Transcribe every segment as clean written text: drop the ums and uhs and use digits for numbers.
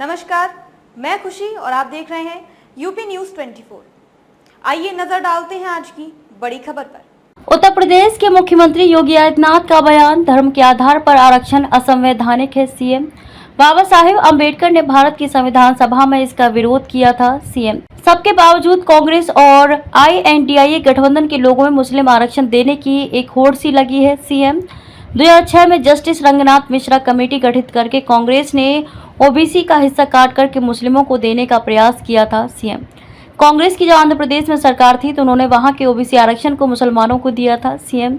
नमस्कार, मैं खुशी और आप देख रहे हैं यूपी न्यूज 24। आइए नजर डालते हैं आज की बड़ी खबर पर। उत्तर प्रदेश के मुख्यमंत्री योगी आदित्यनाथ का बयान, धर्म के आधार पर आरक्षण असंवैधानिक है। सीएम बाबा साहेब अम्बेडकर ने भारत की संविधान सभा में इसका विरोध किया था। सीएम सबके बावजूद कांग्रेस और INDIA गठबंधन के लोगों में मुस्लिम आरक्षण देने की एक होड़ सी लगी है। सीएम 2006 में जस्टिस रंगनाथ मिश्रा कमेटी गठित करके कांग्रेस ने OBC का हिस्सा काट करके मुस्लिमों को देने का प्रयास किया था। सीएम कांग्रेस की जब आंध्र प्रदेश में सरकार थी तो उन्होंने वहां के OBC आरक्षण को मुसलमानों को दिया था। सीएम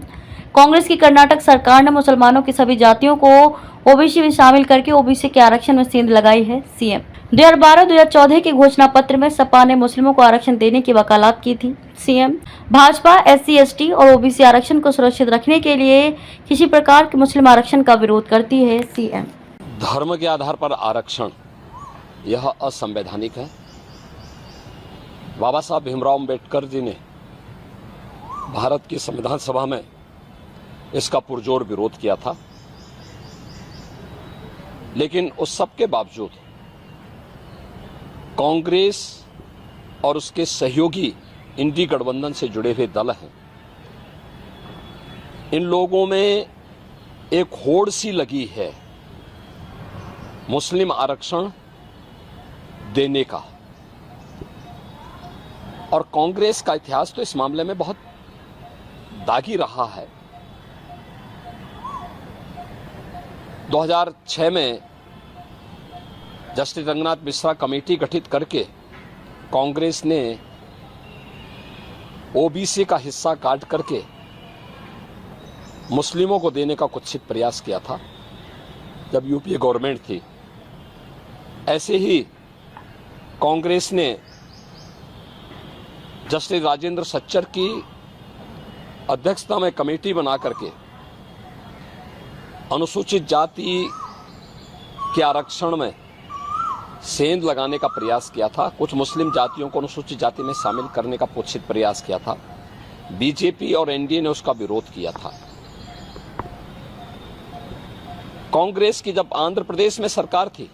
कांग्रेस की कर्नाटक सरकार ने मुसलमानों की सभी जातियों को OBC में शामिल करके OBC के आरक्षण में सेंध लगाई है। सीएम 2012-2014 के घोषणा पत्र में सपा ने मुस्लिमों को आरक्षण देने की वकालत की थी। सीएम भाजपा SC/ST और OBC आरक्षण को सुरक्षित रखने के लिए किसी प्रकार के मुस्लिम आरक्षण का विरोध करती है। सीएम धर्म के आधार पर आरक्षण यह असंवैधानिक है। बाबा साहब भीमराव अम्बेडकर जी ने भारत की संविधान सभा में इसका पुरजोर विरोध किया था, लेकिन उस सब के बावजूद कांग्रेस और उसके सहयोगी इंडी गठबंधन से जुड़े हुए दल हैं, इन लोगों में एक होड़ सी लगी है मुस्लिम आरक्षण देने का। और कांग्रेस का इतिहास तो इस मामले में बहुत दागी रहा है। 2006 में जस्टिस रंगनाथ मिश्रा कमेटी गठित करके कांग्रेस ने OBC का हिस्सा काट करके मुस्लिमों को देने का कुत्सित प्रयास किया था जब यूपीए गवर्नमेंट थी। ऐसे ही कांग्रेस ने जस्टिस राजेंद्र सच्चर की अध्यक्षता में कमेटी बना करके अनुसूचित जाति के आरक्षण में सेंध लगाने का प्रयास किया था। कुछ मुस्लिम जातियों को अनुसूचित जाति में शामिल करने का कुत्सित प्रयास किया था। बीजेपी और NDA ने उसका विरोध किया था। कांग्रेस की जब आंध्र प्रदेश में सरकार थी,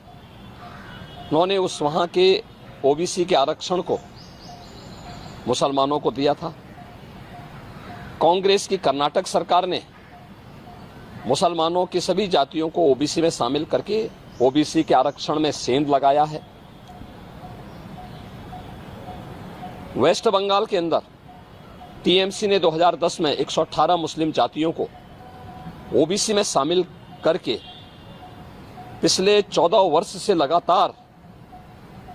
उन्होंने उस वहां के OBC के आरक्षण को मुसलमानों को दिया था। कांग्रेस की कर्नाटक सरकार ने मुसलमानों की सभी जातियों को OBC में शामिल करके OBC के आरक्षण में सेंध लगाया है। वेस्ट बंगाल के अंदर TMC ने 2010 में 118 मुस्लिम जातियों को OBC में शामिल करके पिछले 14 वर्ष से लगातार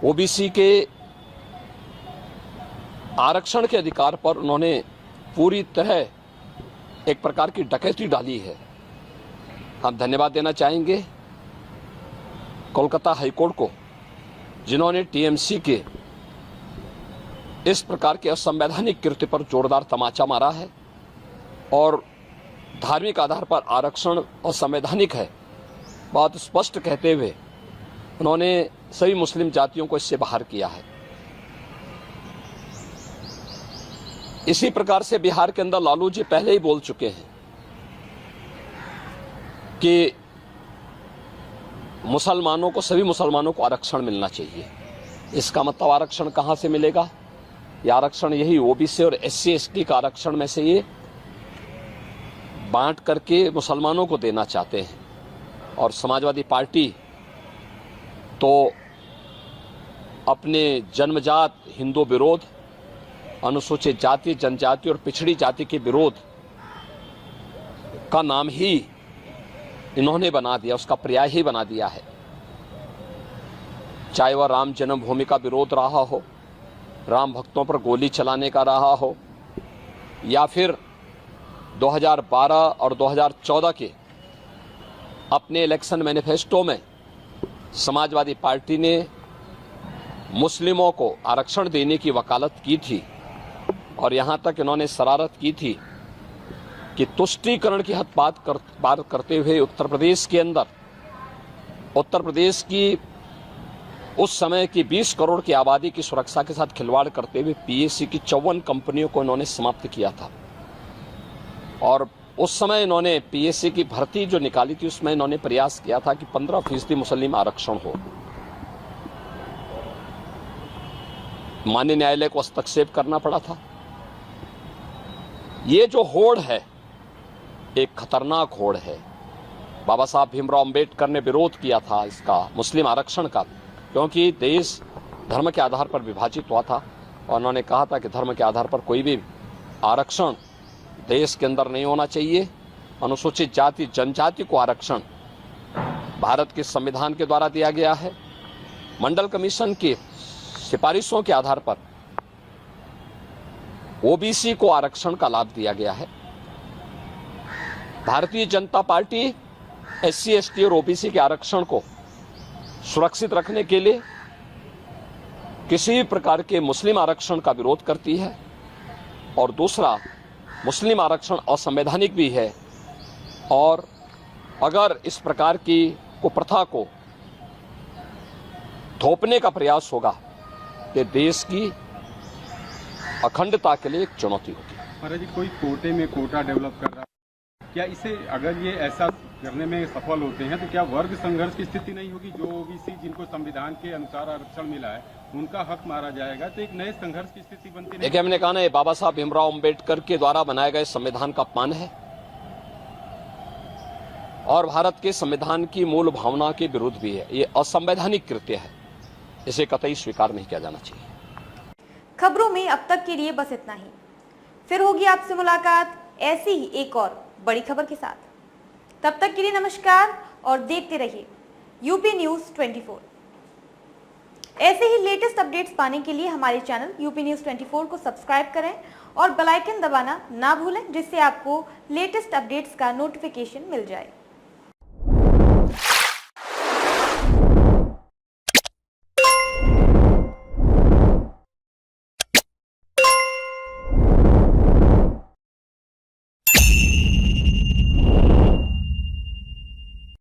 OBC के आरक्षण के अधिकार पर उन्होंने पूरी तरह एक प्रकार की डकैती डाली है। हम धन्यवाद देना चाहेंगे कोलकाता हाईकोर्ट को, जिन्होंने TMC के इस प्रकार के असंवैधानिक कृत्य पर जोरदार तमाचा मारा है और धार्मिक आधार पर आरक्षण असंवैधानिक है बात स्पष्ट कहते हुए उन्होंने सभी मुस्लिम जातियों को इससे बाहर किया है। इसी प्रकार से बिहार के अंदर लालू जी पहले ही बोल चुके हैं कि मुसलमानों को, सभी मुसलमानों को आरक्षण मिलना चाहिए। इसका मतलब आरक्षण कहां से मिलेगा? ये आरक्षण यही OBC और SC/ST का आरक्षण में से ये बांट करके मुसलमानों को देना चाहते हैं। और समाजवादी पार्टी तो अपने जन्मजात हिंदू विरोध, अनुसूचित जाति, जनजाति और पिछड़ी जाति के विरोध का नाम ही इन्होंने बना दिया, उसका पर्याय ही बना दिया है। चाहे वह राम जन्मभूमि का विरोध रहा हो, राम भक्तों पर गोली चलाने का रहा हो, या फिर 2012 और 2014 के अपने इलेक्शन मैनिफेस्टो में समाजवादी पार्टी ने मुस्लिमों को आरक्षण देने की वकालत की थी और यहां तक इन्होंने शरारत की थी कि तुष्टीकरण की हद बात करते हुए उत्तर प्रदेश के अंदर, उत्तर प्रदेश की उस समय की 20 करोड़ की आबादी की सुरक्षा के साथ खिलवाड़ करते हुए PAC की 54 कंपनियों को इन्होंने समाप्त किया था। और उस समय इन्होंने PAC की भर्ती जो निकाली थी उसमें इन्होंने प्रयास किया था कि 15% मुस्लिम आरक्षण हो। माननीय न्यायालय को हस्तक्षेप करना पड़ा था। ये जो होड़ है एक खतरनाक होड़ है। बाबा साहब भीमराव अंबेडकर ने विरोध किया था इसका, मुस्लिम आरक्षण का, क्योंकि देश धर्म के आधार पर विभाजित हुआ था और उन्होंने कहा था कि धर्म के आधार पर कोई भी आरक्षण देश के अंदर नहीं होना चाहिए। अनुसूचित जाति जनजाति को आरक्षण भारत के संविधान के द्वारा दिया गया है। मंडल कमीशन की सिफारिशों के आधार पर ओबीसी को आरक्षण का लाभ दिया गया है। Bharatiya Janata party SC, ST और ओबीसी के आरक्षण को सुरक्षित रखने के लिए किसी भी प्रकार के मुस्लिम आरक्षण का विरोध करती है और दूसरा, मुस्लिम आरक्षण असंवैधानिक भी है और अगर इस प्रकार की कुप्रथा को थोपने का प्रयास होगा तो देश की अखंडता के लिए एक चुनौती होगी। महाराज जी, कोई कोटे में कोटा डेवलप कर रहा है, क्या इसे अगर ये ऐसा करने में सफल होते हैं तो क्या वर्ग संघर्ष की स्थिति नहीं होगी? जो ओबीसी जिनको संविधान के अनुसार आरक्षण मिला है उनका हक मारा जाएगा तो एक नए संघर्ष की स्थिति बनती नहीं? देखिए, हमने कहा ना, ये बाबा साहब भीमराव अंबेडकर के द्वारा बनाए गए संविधान का अपमान है और भारत के संविधान की मूल भावना के विरुद्ध भी है। ये असंवैधानिक कृत्य है, इसे कतई स्वीकार नहीं किया जाना चाहिए। खबरों में अब तक के लिए बस इतना ही। फिर होगी आपसे मुलाकात ऐसी ही एक और बड़ी खबर के साथ। तब तक के लिए नमस्कार और देखते रहिए यूपी न्यूज़ 24। ऐसे ही लेटेस्ट अपडेट्स पाने के लिए हमारे चैनल यूपी न्यूज़ 24 को सब्सक्राइब करें और बेल आइकन दबाना ना भूलें, जिससे आपको लेटेस्ट अपडेट्स का नोटिफिकेशन मिल जाए।